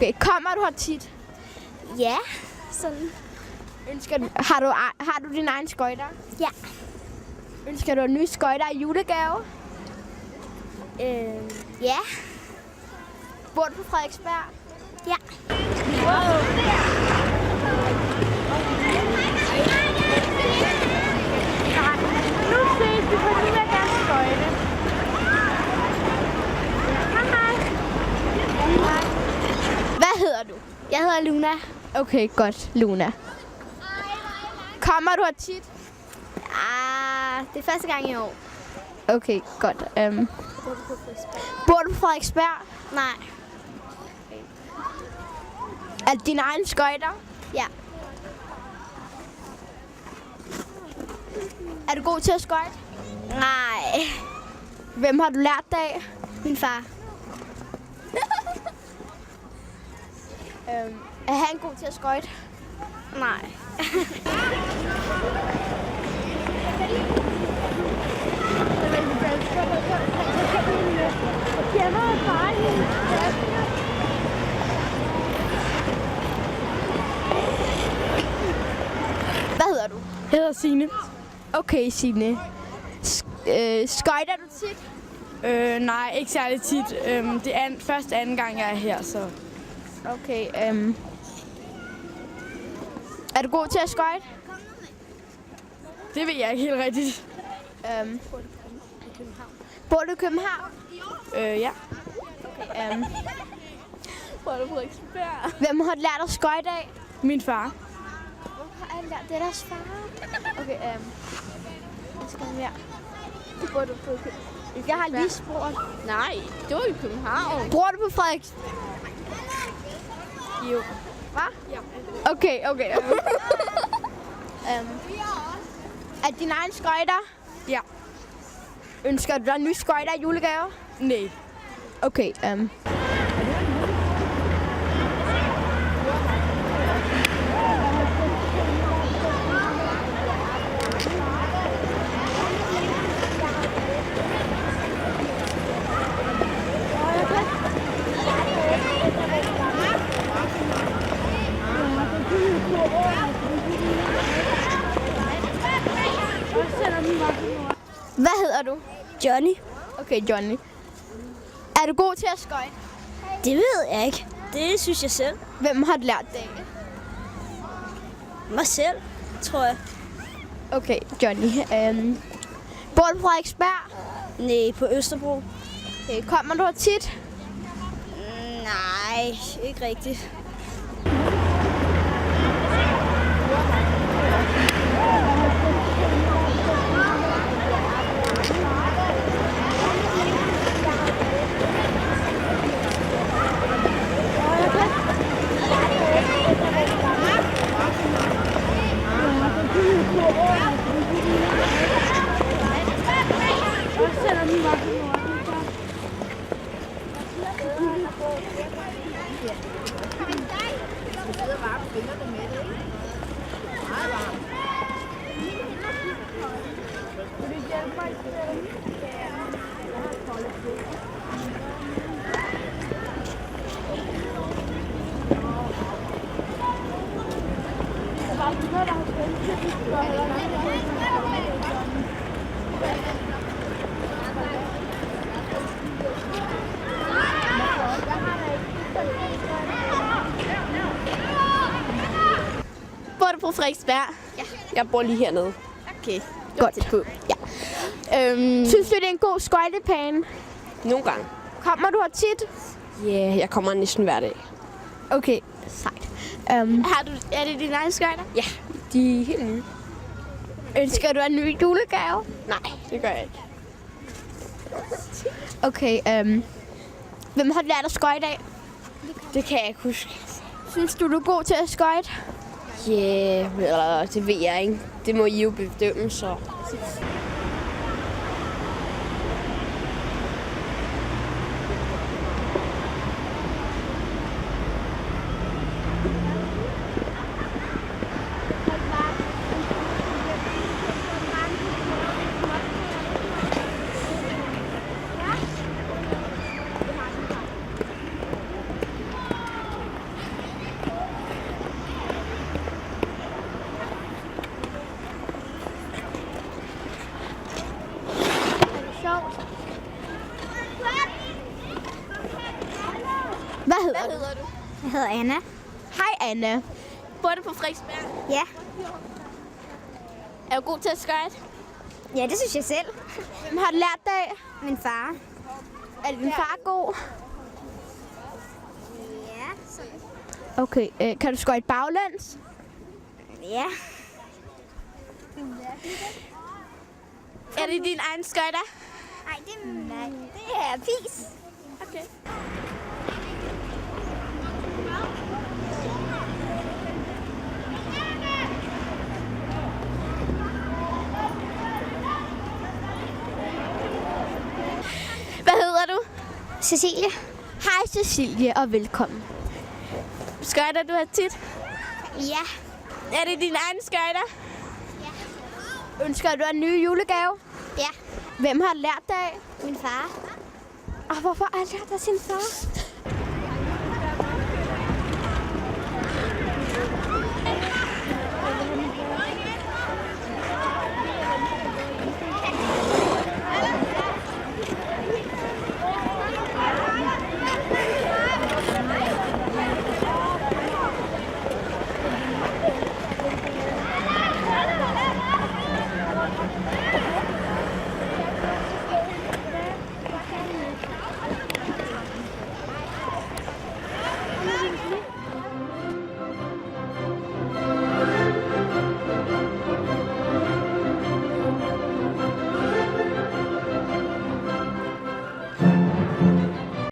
Okay, kommer du her tit? Ja, sådan. Har du dine egne skøjter? Ja. Ønsker du nye skøjter i julegave? Ja. Bor du på Frederiksberg? Ja. Wow. Nu ses vi på de der skøjte. Hej. Hvad hedder du? Jeg hedder Luna. Okay, godt, Luna. Kommer du her tit? Det er første gang i år. Okay, godt. Bor du på Frederiksberg? Nej. Er det dine egne skøjter? Ja. Er du god til at skøjte? Nej. Hvem har du lært det af? Min far. Er han god til at skøjte? Nej. Hvad hedder du? Jeg hedder Signe. Okay, Signe. Skøjter du tit? Nej, ikke særlig tit. Det er første anden gang, jeg er her, så... Okay, er du god til at skøjte? Det ved jeg ikke helt rigtigt. Bor du i København? Ja. Okay, Bor du på Frederiksberg? hvem har lært at skøjte af? Min far. Hvorfor har jeg lært det deres far? Okay, hvad skal jeg mere? Bor du på København? Jeg har lige spurgt. Nej, det var i København. Bor du på Frederiks? Jo. Hvad? Ja. Okay. Er dine egne skøjter? Ja. Ønsker du dig nye skøjter i julegave? Nej. Okay, hvad hedder du? Johnny. Okay, Johnny. Er du god til at skøjte? Det ved jeg ikke. Det synes jeg selv. Hvem har lært det af? Mig selv, tror jeg. Okay, Johnny. Bor du på Frederiksberg? Nej, på Østerbro. Okay, kommer du her tit? Nej, ikke rigtigt. Bor du på Frederiksberg? Ja. Jeg bor lige hernede. Okay, godt. Ja. Synes du, det er en god skøjtebane? Nogle gange. Kommer du her tit? Ja, jeg kommer næsten hver dag. Okay, sejt. Er det dine egne skøjter? Ja, de er helt nye. Ønsker du en ny julegave? Nej, det gør jeg ikke. Okay, hvem har lært at skøjte af? Det kan jeg ikke huske. Synes du er god til at skøjte? Ja, det ved jeg ikke. Det må I jo bedømme, så... Anna. Bor du på Frederiksberg? Ja. Er du god til at skøjte? Ja, det synes jeg selv. Hvem har du lært det af? Min far. Er din far god? Ja. Okay, kan du skøjte baglæns? Ja. Er det din egen skøjter? Nej, det er pis. Okay. Hvad hedder du? Cecilie. Hej Cecilie, og velkommen. Skøjter du her tit? Ja. Er det din egen skøjter? Ønsker du en ny julegave? Ja. Hvem har lært det af? Min far. Og hvorfor har jeg lært af sin far?